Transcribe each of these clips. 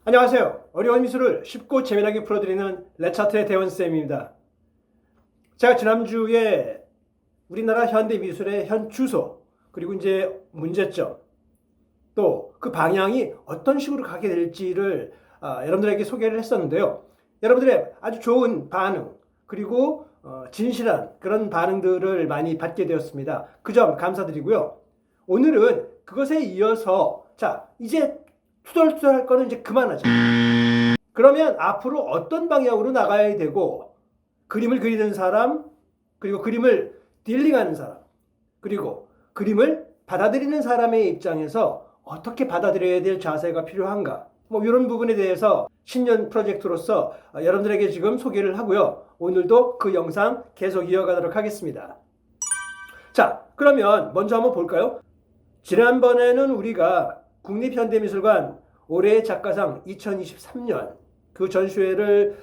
안녕하세요. 어려운 미술을 쉽고 재미나게 풀어드리는 레차트의 대원쌤입니다. 제가 지난주에 우리나라 현대미술의 현 주소, 그리고 이제 문제점, 또 그 방향이 어떤 식으로 가게 될지를 여러분들에게 소개를 했었는데요. 여러분들의 아주 좋은 반응, 그리고 진실한 그런 반응들을 많이 받게 되었습니다. 그 점 감사드리고요. 오늘은 그것에 이어서 이제 투덜투덜할 거는 이제 그만하자. 그러면 앞으로 어떤 방향으로 나가야 되고, 그림을 그리는 사람, 그리고 그림을 딜링하는 사람, 그리고 그림을 받아들이는 사람의 입장에서 어떻게 받아들여야 될 자세가 필요한가, 이런 부분에 대해서 신년 프로젝트로서 여러분들에게 지금 소개를 하고요. 오늘도 그 영상 계속 이어가도록 하겠습니다. 자, 그러면 먼저 한번 볼까요? 지난번에는 우리가 국립현대미술관 올해의 작가상 2023년 그 전시회를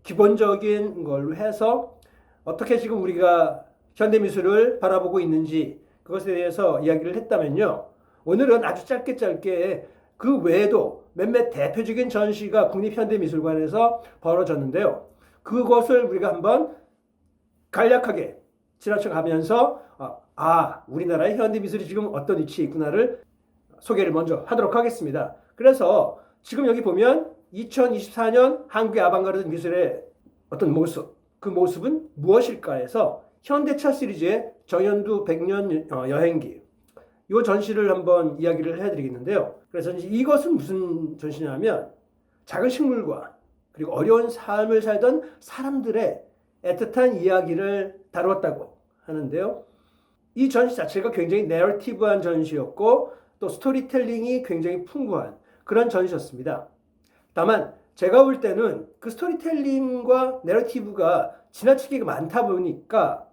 기본적인 걸로 해서 어떻게 지금 우리가 현대미술을 바라보고 있는지 그것에 대해서 이야기를 했다면요. 오늘은 아주 짧게 그 외에도 몇몇 대표적인 전시가 국립현대미술관에서 벌어졌는데요. 그것을 우리가 한번 간략하게 지나쳐 가면서 우리나라의 현대미술이 지금 어떤 위치에 있구나를 소개를 먼저 하도록 하겠습니다. 그래서 지금 여기 보면 2024년 한국의 아방가르드 미술의 어떤 모습, 그 모습은 무엇일까 해서 현대차 시리즈의 정연두 100년 여행기, 이 전시를 한번 이야기를 해드리겠는데요. 그래서 이것은 무슨 전시냐면 작은 식물과 그리고 어려운 삶을 살던 사람들의 애틋한 이야기를 다루었다고 하는데요. 이 전시 자체가 굉장히 내러티브한 전시였고 또 스토리텔링이 굉장히 풍부한 그런 전시였습니다. 다만 제가 볼 때는 그 스토리텔링과 내러티브가 지나치게 많다 보니까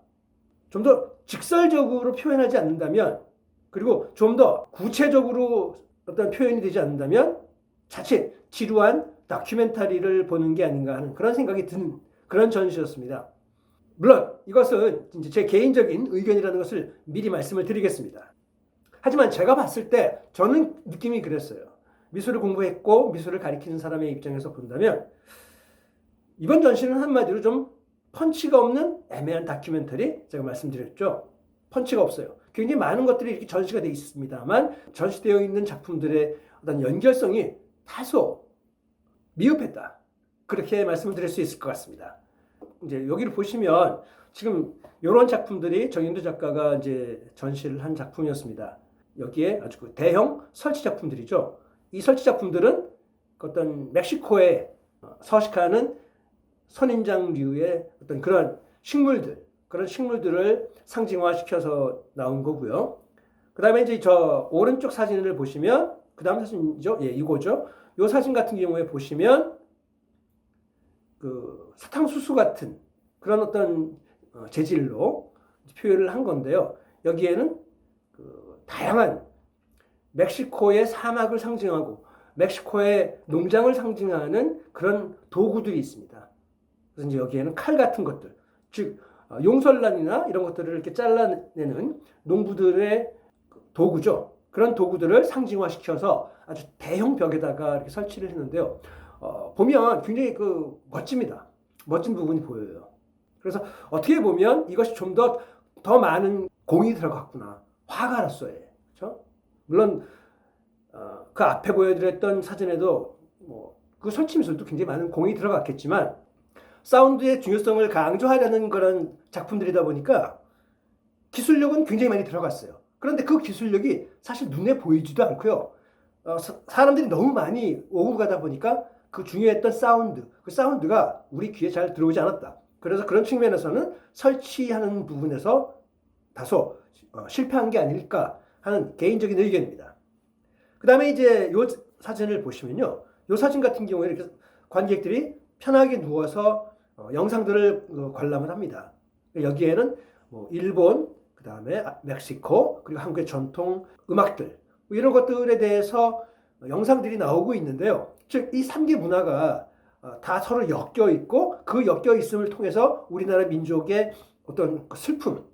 좀 더 직설적으로 표현하지 않는다면, 그리고 좀 더 구체적으로 어떤 표현이 되지 않는다면 자칫 지루한 다큐멘터리를 보는 게 아닌가 하는 그런 생각이 드는 그런 전시였습니다. 물론 이것은 이제 제 개인적인 의견이라는 것을 미리 말씀을 드리겠습니다. 하지만 제가 봤을 때 저는 느낌이 그랬어요. 미술을 공부했고 미술을 가리키는 사람의 입장에서 본다면 이번 전시는 한마디로 좀 펀치가 없는 애매한 다큐멘터리, 제가 말씀드렸죠. 펀치가 없어요. 굉장히 많은 것들이 이렇게 전시가 되어 있습니다만 전시되어 있는 작품들의 어떤 연결성이 다소 미흡했다, 그렇게 말씀을 드릴 수 있을 것 같습니다. 이제 여기를 보시면 지금 이런 작품들이 정연두 작가가 이제 전시를 한 작품이었습니다. 여기에 아주 그 대형 설치 작품들이죠. 이 설치 작품들은 어떤 멕시코에 서식하는 선인장류의 어떤 그런 식물들을 상징화시켜서 나온 거고요. 그 다음에 이제 저 오른쪽 사진을 보시면, 그 다음 사진이죠. 예, 이거죠. 이 사진 같은 경우에 보시면 그 사탕수수 같은 그런 어떤 재질로 표현을 한 건데요. 여기에는 그 다양한 멕시코의 사막을 상징하고 멕시코의 농장을 상징하는 그런 도구들이 있습니다. 그래서 이제 여기에는 칼 같은 것들, 즉 용설란이나 이런 것들을 이렇게 잘라내는 농부들의 도구죠. 그런 도구들을 상징화시켜서 아주 대형 벽에다가 이렇게 설치를 했는데요. 보면 굉장히 멋집니다. 멋진 부분이 보여요. 그래서 어떻게 보면 이것이 좀 더 많은 공이 들어갔구나. 화가 났어요. 그렇죠? 물론 그 앞에 보여드렸던 사진에도 그 설치 미술도 굉장히 많은 공이 들어갔겠지만 사운드의 중요성을 강조하려는 그런 작품들이다 보니까 기술력은 굉장히 많이 들어갔어요. 그런데 그 기술력이 사실 눈에 보이지도 않고요. 사람들이 너무 많이 오고 가다 보니까 그 중요했던 그 사운드가 우리 귀에 잘 들어오지 않았다. 그래서 그런 측면에서는 설치하는 부분에서 다소 실패한 게 아닐까 하는 개인적인 의견입니다. 그 다음에 이제 이 사진을 보시면요. 이 사진 같은 경우에 이렇게 관객들이 편하게 누워서 영상들을 관람을 합니다. 여기에는 일본, 그 다음에 멕시코, 그리고 한국의 전통 음악들, 이런 것들에 대해서 영상들이 나오고 있는데요. 즉, 이 3개 문화가 다 서로 엮여 있고 그 엮여 있음을 통해서 우리나라 민족의 어떤 슬픔,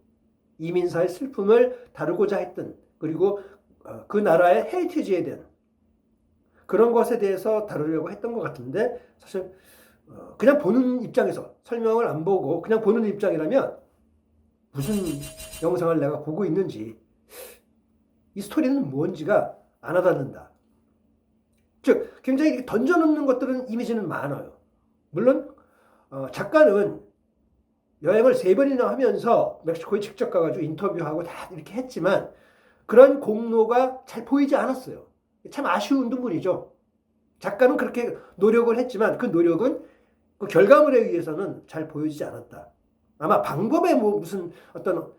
이민사의 슬픔을 다루고자 했던, 그리고 그 나라의 헤리티지에 대한 그런 것에 대해서 다루려고 했던 것 같은데 사실 그냥 보는 입장에서 설명을 안 보고 그냥 보는 입장이라면 무슨 영상을 내가 보고 있는지 이 스토리는 뭔지가 안 와닿는다. 즉 굉장히 이렇게 던져놓는 것들은 이미지는 많아요. 물론 작가는 여행을 3번이나 하면서 멕시코에 직접 가가지고 인터뷰하고 다 이렇게 했지만 그런 공로가 잘 보이지 않았어요. 참 아쉬운 부분이죠. 작가는 그렇게 노력을 했지만 그 노력은 그 결과물에 의해서는 잘 보여지지 않았다. 아마 방법에 뭐 무슨 어떤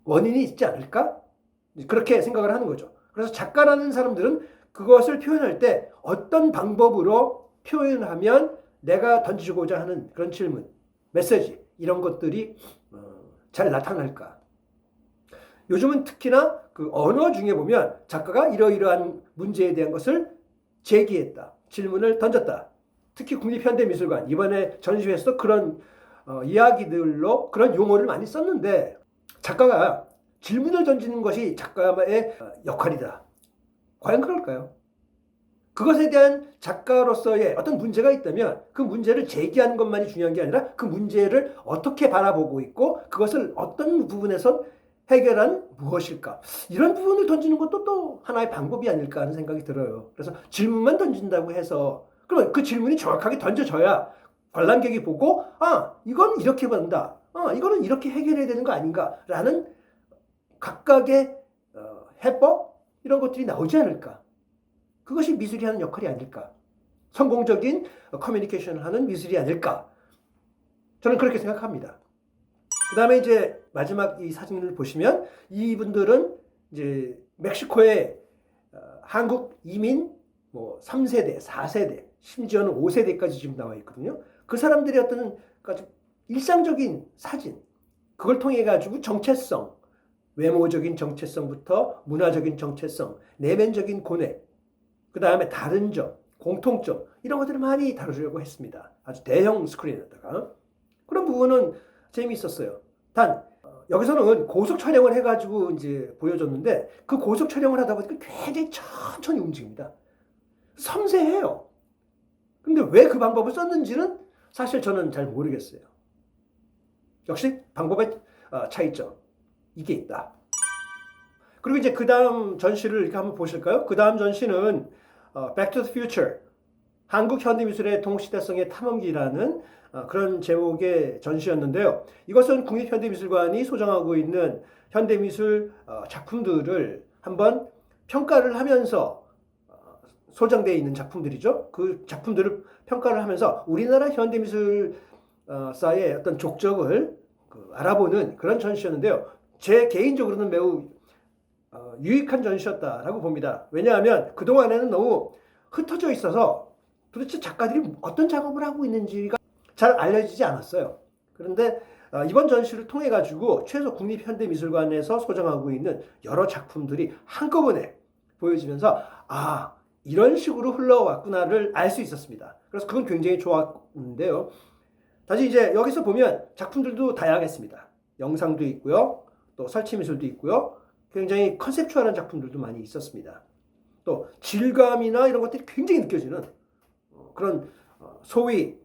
원인이 있지 않을까? 그렇게 생각을 하는 거죠. 그래서 작가라는 사람들은 그것을 표현할 때 어떤 방법으로 표현하면 내가 던지고자 하는 그런 질문, 메시지 이런 것들이 잘 나타날까? 요즘은 특히나 그 언어 중에 보면 작가가 이러이러한 문제에 대한 것을 제기했다. 질문을 던졌다. 특히 국립현대미술관 이번에 전시회에서도 그런 이야기들로 그런 용어를 많이 썼는데 작가가 질문을 던지는 것이 작가의 역할이다. 과연 그럴까요? 그것에 대한 작가로서의 어떤 문제가 있다면 그 문제를 제기하는 것만이 중요한 게 아니라 그 문제를 어떻게 바라보고 있고 그것을 어떤 부분에서 해결한 무엇일까? 이런 부분을 던지는 것도 또 하나의 방법이 아닐까 하는 생각이 들어요. 그래서 질문만 던진다고 해서 그러면 그 질문이 정확하게 던져져야 관람객이 보고 이건 이렇게 본다. 이거는 이렇게 해결해야 되는 거 아닌가라는 각각의 해법 이런 것들이 나오지 않을까. 그것이 미술이 하는 역할이 아닐까. 성공적인 커뮤니케이션을 하는 미술이 아닐까. 저는 그렇게 생각합니다. 그 다음에 이제 마지막 이 사진을 보시면 이분들은 이제 멕시코에 한국 이민 뭐 3세대, 4세대, 심지어는 5세대까지 지금 나와 있거든요. 그 사람들의 어떤 아주 일상적인 사진, 그걸 통해 가지고 정체성, 외모적인 정체성부터 문화적인 정체성, 내면적인 고뇌, 그 다음에 다른 점, 공통점 이런 것들을 많이 다루려고 했습니다. 아주 대형 스크린에다가 그런 부분은 재미있었어요. 단 여기서는 고속 촬영을 해가지고 이제 보여줬는데 그 고속 촬영을 하다 보니까 굉장히 천천히 움직입니다. 섬세해요. 근데 왜 그 방법을 썼는지는 사실 저는 잘 모르겠어요. 역시 방법의 차이점 이게 있다. 그리고 이제 그 다음 전시를 이렇게 한번 보실까요? 그 다음 전시는 Back to the Future, 한국 현대미술의 동시대성의 탐험기라는 그런 제목의 전시였는데요. 이것은 국립현대미술관이 소장하고 있는 현대미술 작품들을 한번 평가를 하면서 소장되어 있는 작품들이죠. 그 작품들을 평가를 하면서 우리나라 현대미술사의 어떤 족적을 알아보는 그런 전시였는데요. 제 개인적으로는 매우 유익한 전시였다라고 봅니다. 왜냐하면 그동안에는 너무 흩어져 있어서 도대체 작가들이 어떤 작업을 하고 있는지가 잘 알려지지 않았어요. 그런데 이번 전시를 통해 가지고 최소 국립현대미술관에서 소장하고 있는 여러 작품들이 한꺼번에 보여지면서 이런 식으로 흘러왔구나를 알 수 있었습니다. 그래서 그건 굉장히 좋았는데요. 다시 이제 여기서 보면 작품들도 다양했습니다. 영상도 있고요. 또 설치미술도 있고요. 굉장히 컨셉추얼한 작품들도 많이 있었습니다. 또 질감이나 이런 것들이 굉장히 느껴지는 그런 소위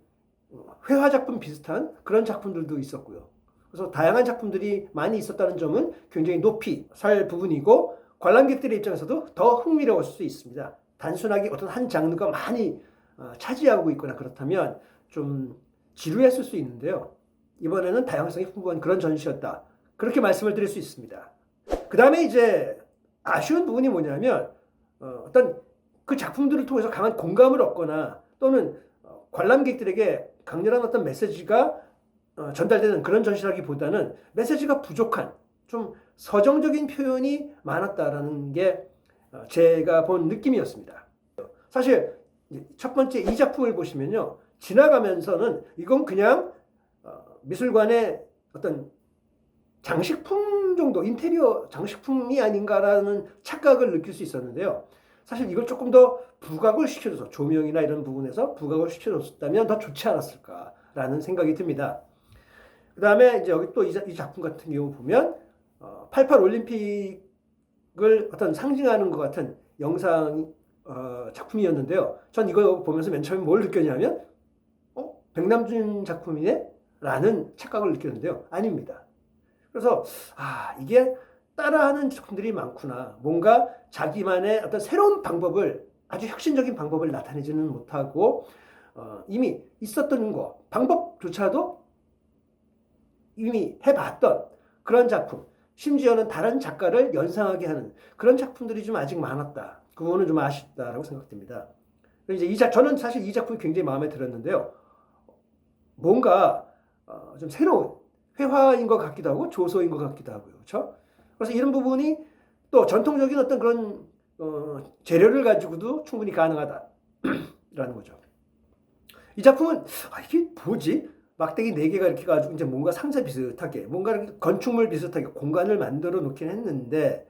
회화작품 비슷한 그런 작품들도 있었고요. 그래서 다양한 작품들이 많이 있었다는 점은 굉장히 높이 살 부분이고 관람객들의 입장에서도 더 흥미로울 수 있습니다. 단순하게 어떤 한 장르가 많이 차지하고 있거나 그렇다면 좀 지루했을 수 있는데요. 이번에는 다양성이 풍부한 그런 전시였다. 그렇게 말씀을 드릴 수 있습니다. 그 다음에 이제 아쉬운 부분이 뭐냐면 어떤 그 작품들을 통해서 강한 공감을 얻거나 또는 관람객들에게 강렬한 어떤 메시지가 전달되는 그런 전시라기보다는 메시지가 부족한 좀 서정적인 표현이 많았다라는 게 제가 본 느낌이었습니다. 사실 첫 번째 이 작품을 보시면요. 지나가면서는 이건 그냥 미술관의 어떤 장식품 정도, 인테리어 장식품이 아닌가라는 착각을 느낄 수 있었는데요. 사실 이걸 조금 더 부각을 시켜줘서 조명이나 이런 부분에서 부각을 시켜줬다면 더 좋지 않았을까라는 생각이 듭니다. 그 다음에 이제 여기 또 이 작품 같은 경우 보면 88 올림픽을 어떤 상징하는 것 같은 영상이 작품이었는데요. 전 이거 보면서 맨 처음에 뭘 느꼈냐면 백남준 작품이네? 라는 착각을 느꼈는데요. 아닙니다. 그래서 이게 따라하는 작품들이 많구나. 뭔가 자기만의 어떤 새로운 방법을, 아주 혁신적인 방법을 나타내지는 못하고 이미 있었던 거, 방법조차도 이미 해봤던 그런 작품, 심지어는 다른 작가를 연상하게 하는 그런 작품들이 좀 아직 많았다. 그 부분은 좀 아쉽다라고 생각됩니다. 이제 저는 사실 이 작품이 굉장히 마음에 들었는데요. 뭔가 좀 새로운 회화인 것 같기도 하고 조소인 것 같기도 하고요. 그렇죠? 그래서 이런 부분이 또 전통적인 어떤 그런 재료를 가지고도 충분히 가능하다라는 거죠. 이 작품은 이게 뭐지? 막대기 4개가 이렇게 가지고 이제 뭔가 상자 비슷하게, 뭔가 이렇게 건축물 비슷하게 공간을 만들어 놓긴 했는데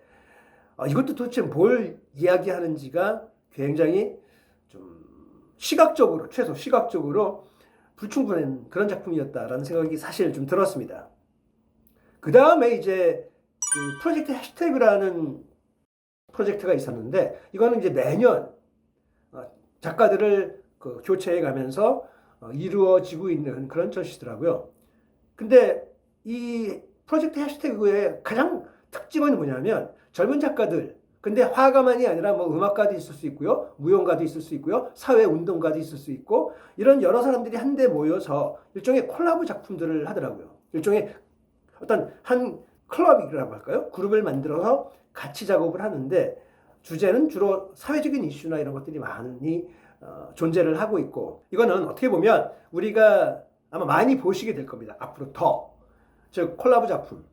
이것도 도대체 뭘 이야기하는지가 굉장히 좀 시각적으로, 최소 시각적으로 불충분한 그런 작품이었다라는 생각이 사실 좀 들었습니다. 그 다음에 이제 그 프로젝트 해시태그라는 프로젝트가 있었는데 이거는 이제 매년 작가들을 교체해 가면서 이루어지고 있는 그런 전시더라고요. 근데 이 프로젝트 해시태그의 가장 특징은 뭐냐면 젊은 작가들, 근데 화가만이 아니라 뭐 음악가도 있을 수 있고요, 무용가도 있을 수 있고요, 사회운동가도 있을 수 있고, 이런 여러 사람들이 한데 모여서 일종의 콜라보 작품들을 하더라고요. 일종의 어떤 한 클럽이라고 할까요? 그룹을 만들어서 같이 작업을 하는데 주제는 주로 사회적인 이슈나 이런 것들이 많이 존재를 하고 있고, 이거는 어떻게 보면 우리가 아마 많이 보시게 될 겁니다. 앞으로 더. 즉 콜라보 작품.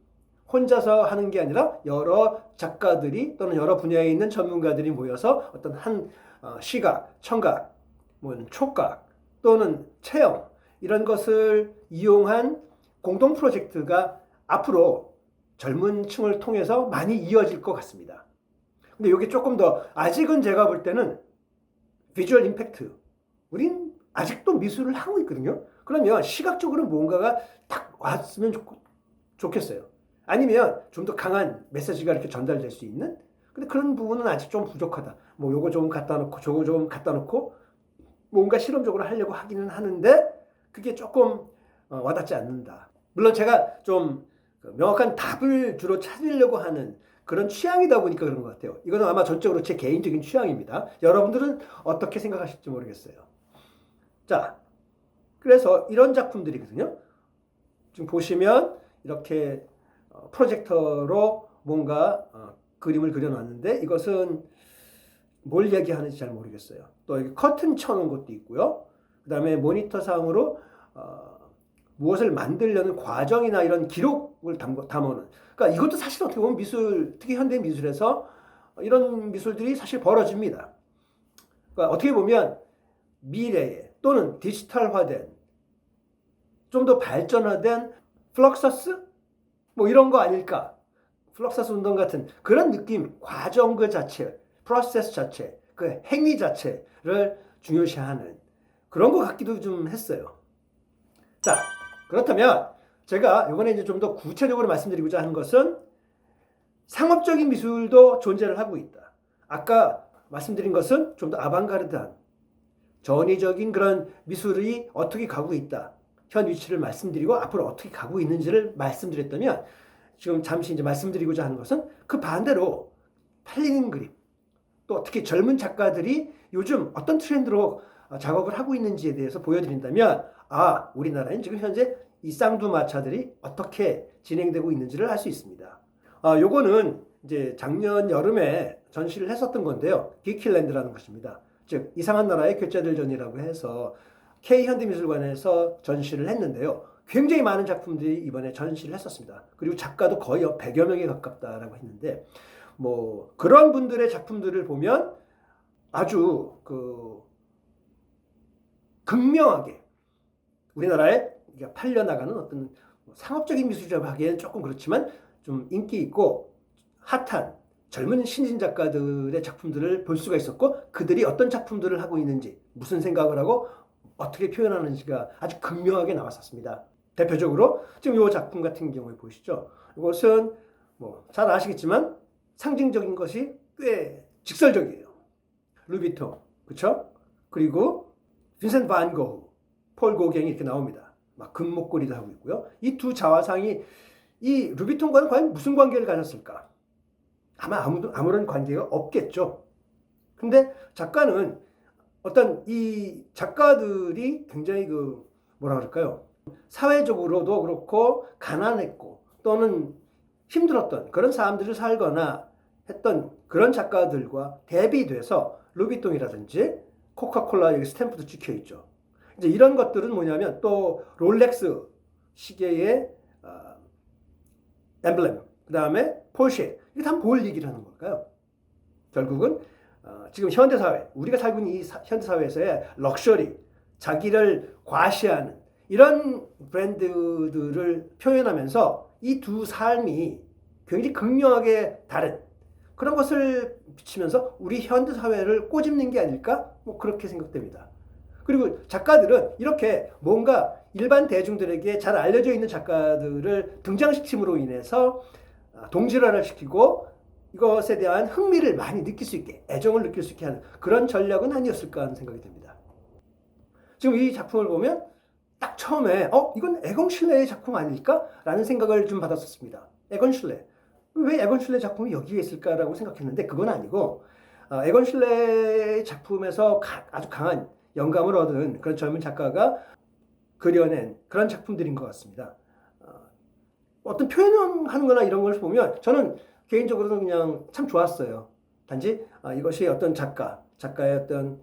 혼자서 하는 게 아니라 여러 작가들이 또는 여러 분야에 있는 전문가들이 모여서 어떤 한 시각, 청각, 촉각 또는 체험 이런 것을 이용한 공동 프로젝트가 앞으로 젊은 층을 통해서 많이 이어질 것 같습니다. 근데 이게 조금 더 아직은 제가 볼 때는 비주얼 임팩트. 우린 아직도 미술을 하고 있거든요. 그러면 시각적으로 뭔가가 딱 왔으면 좋겠어요. 아니면 좀 더 강한 메시지가 이렇게 전달될 수 있는? 근데 그런 부분은 아직 좀 부족하다. 뭐 요거 좀 갖다 놓고 저거 좀 갖다 놓고 뭔가 실험적으로 하려고 하기는 하는데 그게 조금 와닿지 않는다. 물론 제가 좀 명확한 답을 주로 찾으려고 하는 그런 취향이다 보니까 그런 것 같아요. 이거는 아마 전적으로 제 개인적인 취향입니다. 여러분들은 어떻게 생각하실지 모르겠어요. 자, 그래서 이런 작품들이거든요. 지금 보시면 이렇게 프로젝터로 뭔가 그림을 그려놨는데 이것은 뭘 얘기하는지 잘 모르겠어요. 또 여기 커튼 쳐놓은 것도 있고요. 그 다음에 모니터 상으로 무엇을 만들려는 과정이나 이런 기록을 담아놓은. 그러니까 이것도 사실 어떻게 보면 미술, 특히 현대 미술에서 이런 미술들이 사실 벌어집니다. 그러니까 어떻게 보면 미래에 또는 디지털화된 좀 더 발전화된 플럭서스? 뭐 이런 거 아닐까? 플럭서스 운동 같은 그런 느낌, 과정 그 자체, 프로세스 자체, 그 행위 자체를 중요시하는 그런 것 같기도 좀 했어요. 자, 그렇다면 제가 이번에 이제 좀 더 구체적으로 말씀드리고자 하는 것은 상업적인 미술도 존재를 하고 있다. 아까 말씀드린 것은 좀 더 아방가르드한 전위적인 그런 미술이 어떻게 가고 있다. 현 위치를 말씀드리고 앞으로 어떻게 가고 있는지를 말씀드렸다면 지금 잠시 이제 말씀드리고자 하는 것은 그 반대로 팔리는 그림, 또 특히 젊은 작가들이 요즘 어떤 트렌드로 작업을 하고 있는지에 대해서 보여드린다면 우리나라는 지금 현재 이 쌍두마차들이 어떻게 진행되고 있는지를 알 수 있습니다. 요거는 이제 작년 여름에 전시를 했었던 건데요. 기킬랜드라는 것입니다. 즉 이상한 나라의 괴짜들전이라고 해서 K현대미술관에서 전시를 했는데요. 굉장히 많은 작품들이 이번에 전시를 했었습니다. 그리고 작가도 거의 100여 명에 가깝다라고 했는데 뭐 그런 분들의 작품들을 보면 아주 극명하게 우리나라에 팔려나가는 어떤 상업적인 미술이라고 하기에는 조금 그렇지만 좀 인기 있고 핫한 젊은 신진 작가들의 작품들을 볼 수가 있었고 그들이 어떤 작품들을 하고 있는지 무슨 생각을 하고 어떻게 표현하는지가 아주 극명하게 나왔었습니다. 대표적으로 지금 이 작품 같은 경우에 보시죠. 이것은 뭐 잘 아시겠지만 상징적인 것이 꽤 직설적이에요. 루비통, 그쵸? 그리고 빈센트 반 고흐, 폴 고갱이 이렇게 나옵니다. 막 금목걸이도 하고 있고요. 이 두 자화상이 이 루비통과는 과연 무슨 관계를 가졌을까? 아마 아무런 관계가 없겠죠. 근데 작가는 어떤 이 작가들이 굉장히 뭐라 그럴까요? 사회적으로도 그렇고 가난했고 또는 힘들었던 그런 사람들을 살거나 했던 그런 작가들과 대비돼서 루비통이라든지 코카콜라 여기 스탬프도 찍혀 있죠. 이제 이런 것들은 뭐냐면 또 롤렉스 시계의 엠블렘, 그 다음에 포르쉐, 이게 다 뭘 얘기를 하는 걸까요? 결국은 지금 현대사회, 우리가 살고 있는 이 현대사회에서의 럭셔리, 자기를 과시하는 이런 브랜드들을 표현하면서 이 두 삶이 굉장히 극명하게 다른 그런 것을 비치면서 우리 현대사회를 꼬집는 게 아닐까? 뭐 그렇게 생각됩니다. 그리고 작가들은 이렇게 뭔가 일반 대중들에게 잘 알려져 있는 작가들을 등장시킴으로 인해서 동질화를 시키고 이것에 대한 흥미를 많이 느낄 수 있게, 애정을 느낄 수 있게 하는 그런 전략은 아니었을까 하는 생각이 듭니다. 지금 이 작품을 보면 딱 처음에 이건 에건 실레의 작품 아닐까? 라는 생각을 좀 받았었습니다. 에건 실레. 왜 에건 실레 작품이 여기에 있을까라고 생각했는데 그건 아니고 에건 실레의 작품에서 아주 강한 영감을 얻은 그런 젊은 작가가 그려낸 그런 작품들인 것 같습니다. 어떤 표현하는 거나 이런 걸 보면 저는 개인적으로는 그냥 참 좋았어요. 단지 이것이 어떤 작가의 어떤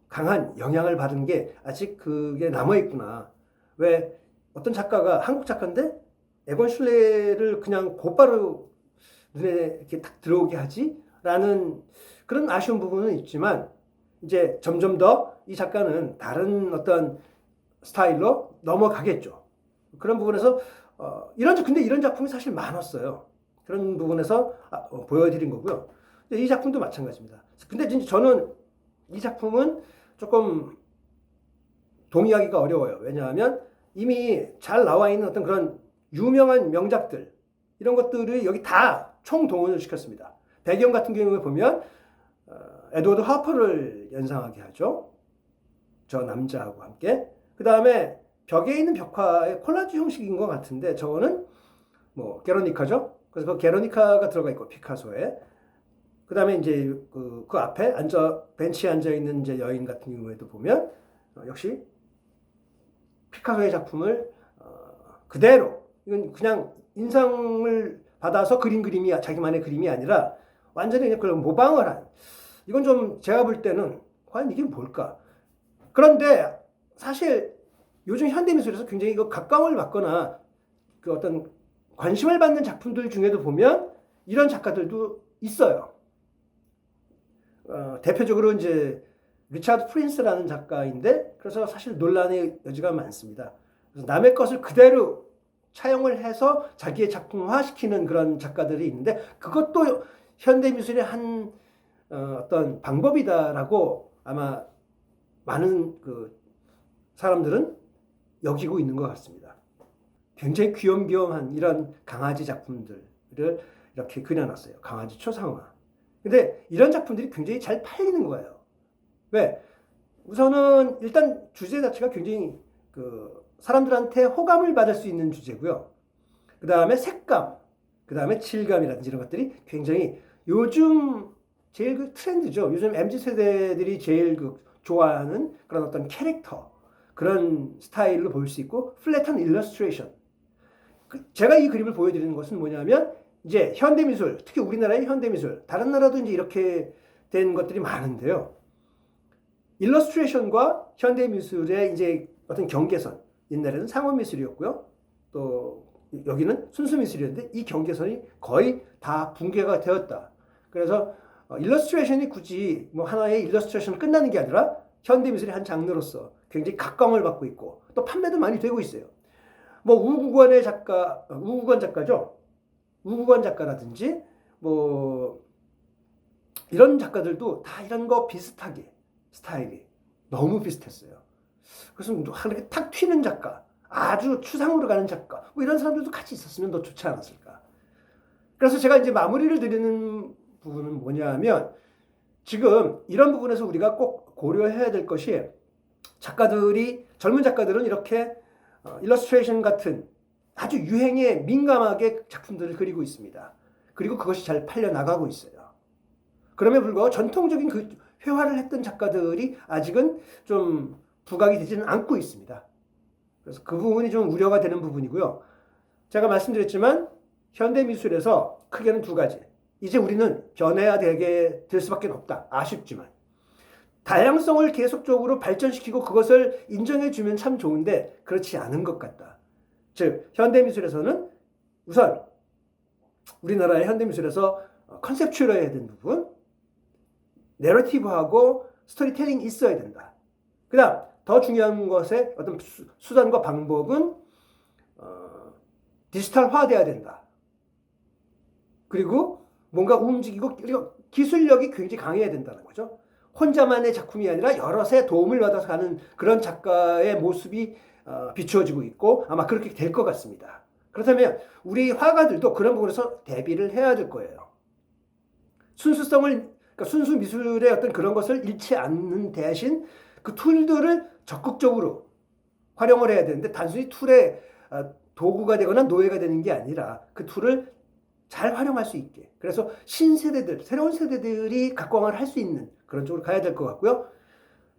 강한 영향을 받은 게 아직 그게 남아있구나. 왜 어떤 작가가 한국 작가인데 에건 실레를 그냥 곧바로 눈에 이렇게 딱 들어오게 하지? 라는 그런 아쉬운 부분은 있지만 이제 점점 더 이 작가는 다른 어떤 스타일로 넘어가겠죠. 그런 부분에서 근데 이런 작품이 사실 많았어요. 그런 부분에서 보여드린 거고요. 이 작품도 마찬가지입니다. 근데 진짜 저는 이 작품은 조금 동의하기가 어려워요. 왜냐하면 이미 잘 나와 있는 어떤 그런 유명한 명작들 이런 것들을 여기 다 총동원을 시켰습니다. 배경 같은 경우에 보면 에드워드 하퍼를 연상하게 하죠. 저 남자하고 함께. 그 다음에 벽에 있는 벽화의 콜라주 형식인 것 같은데 저거는 뭐 게르니카죠. 그래서 그 게르니카가 들어가 있고 피카소에. 그 다음에 이제 그 앞에 벤치에 앉아 있는 이제 여인 같은 경우에도 보면 역시 피카소의 작품을 그대로 이건 그냥 인상을 받아서 그린 그림이 자기만의 그림이 아니라 완전히 그냥 그걸 모방을 한 이건 좀 제가 볼 때는 과연 이게 뭘까? 그런데 사실 요즘 현대미술에서 굉장히 각광을 받거나 그 어떤 관심을 받는 작품들 중에도 보면 이런 작가들도 있어요. 대표적으로 이제 리차드 프린스라는 작가인데 그래서 사실 논란의 여지가 많습니다. 그래서 남의 것을 그대로 차용을 해서 자기의 작품화시키는 그런 작가들이 있는데 그것도 현대미술의 한 어떤 방법이다라고 아마 많은 사람들은 여기고 있는 것 같습니다. 굉장히 귀염귀염한 이런 강아지 작품들을 이렇게 그려놨어요. 강아지 초상화. 근데 이런 작품들이 굉장히 잘 팔리는 거예요. 왜? 우선은 일단 주제 자체가 굉장히 사람들한테 호감을 받을 수 있는 주제고요. 그 다음에 색감, 그 다음에 질감이라든지 이런 것들이 굉장히 요즘 제일 트렌드죠. 요즘 MZ세대들이 제일 좋아하는 그런 어떤 캐릭터, 그런 스타일로 볼 수 있고, 플랫한 일러스트레이션. 제가 이 그림을 보여드리는 것은 뭐냐면, 이제 현대미술, 특히 우리나라의 현대미술, 다른 나라도 이제 이렇게 된 것들이 많은데요. 일러스트레이션과 현대미술의 이제 어떤 경계선, 옛날에는 상업미술이었고요. 또 여기는 순수미술이었는데 이 경계선이 거의 다 붕괴가 되었다. 그래서 일러스트레이션이 굳이 뭐 하나의 일러스트레이션 끝나는 게 아니라 현대미술의 한 장르로서 굉장히 각광을 받고 있고 또 판매도 많이 되고 있어요. 뭐 우구건 작가죠. 우구건 작가라든지 뭐 이런 작가들도 다 이런 거 비슷하게 스타일이 너무 비슷했어요. 그래서 이렇게 탁 튀는 작가, 아주 추상으로 가는 작가, 뭐 이런 사람들도 같이 있었으면 더 좋지 않았을까. 그래서 제가 이제 마무리를 드리는 부분은 뭐냐면 지금 이런 부분에서 우리가 꼭 고려해야 될 것이 젊은 작가들은 이렇게 일러스트레이션 같은 아주 유행에 민감하게 작품들을 그리고 있습니다. 그리고 그것이 잘 팔려나가고 있어요. 그럼에도 불구하고 전통적인 그 회화를 했던 작가들이 아직은 좀 부각이 되지는 않고 있습니다. 그래서 그 부분이 좀 우려가 되는 부분이고요. 제가 말씀드렸지만 현대미술에서 크게는 두 가지. 이제 우리는 변해야 되게 될 수밖에 없다. 아쉽지만. 다양성을 계속적으로 발전시키고 그것을 인정해주면 참 좋은데 그렇지 않은 것 같다. 즉 현대미술에서는 우선 우리나라의 현대미술에서 컨셉추얼해야 되는 부분, 내러티브하고 스토리텔링이 있어야 된다. 그 다음 더 중요한 것의 어떤 수단과 방법은 디지털화돼야 된다. 그리고 뭔가 움직이고 기술력이 굉장히 강해야 된다는 거죠. 혼자만의 작품이 아니라 여럿의 도움을 받아서 가는 그런 작가의 모습이 비추어지고 있고 아마 그렇게 될 것 같습니다. 그렇다면 우리 화가들도 그런 부분에서 대비를 해야 될 거예요. 그러니까 순수 미술의 어떤 그런 것을 잃지 않는 대신 그 툴들을 적극적으로 활용을 해야 되는데 단순히 툴의 도구가 되거나 노예가 되는 게 아니라 그 툴을 잘 활용할 수 있게. 그래서 신세대들, 새로운 세대들이 각광을 할 수 있는 그런 쪽으로 가야 될 것 같고요.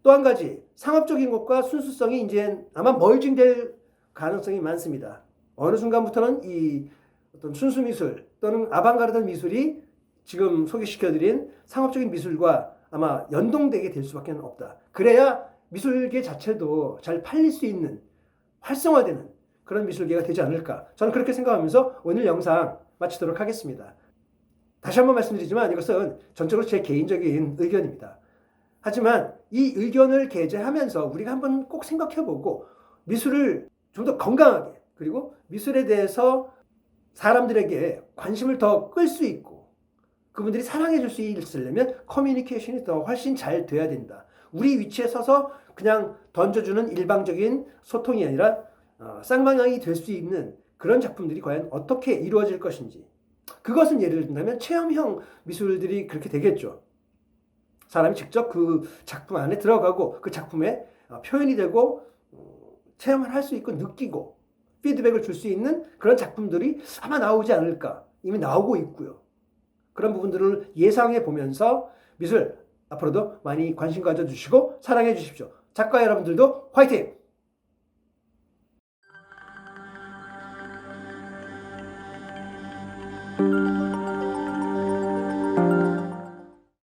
또 한 가지, 상업적인 것과 순수성이 이제 아마 멀징될 가능성이 많습니다. 어느 순간부터는 이 어떤 순수 미술 또는 아방가르드 미술이 지금 소개시켜드린 상업적인 미술과 아마 연동되게 될 수밖에 없다. 그래야 미술계 자체도 잘 팔릴 수 있는 활성화되는 그런 미술계가 되지 않을까. 저는 그렇게 생각하면서 오늘 영상 마치도록 하겠습니다. 다시 한번 말씀드리지만 이것은 전적으로 제 개인적인 의견입니다. 하지만 이 의견을 게재하면서 우리가 한번 꼭 생각해보고 미술을 좀 더 건강하게 그리고 미술에 대해서 사람들에게 관심을 더 끌 수 있고 그분들이 사랑해 줄 수 있으려면 커뮤니케이션이 더 훨씬 잘 돼야 된다. 우리 위치에 서서 그냥 던져주는 일방적인 소통이 아니라 쌍방향이 될 수 있는 그런 작품들이 과연 어떻게 이루어질 것인지 그것은 예를 든다면 체험형 미술들이 그렇게 되겠죠. 사람이 직접 그 작품 안에 들어가고 그 작품에 표현이 되고 체험을 할 수 있고 느끼고 피드백을 줄 수 있는 그런 작품들이 아마 나오지 않을까. 이미 나오고 있고요. 그런 부분들을 예상해 보면서 미술 앞으로도 많이 관심 가져주시고 사랑해 주십시오. 작가 여러분들도 화이팅!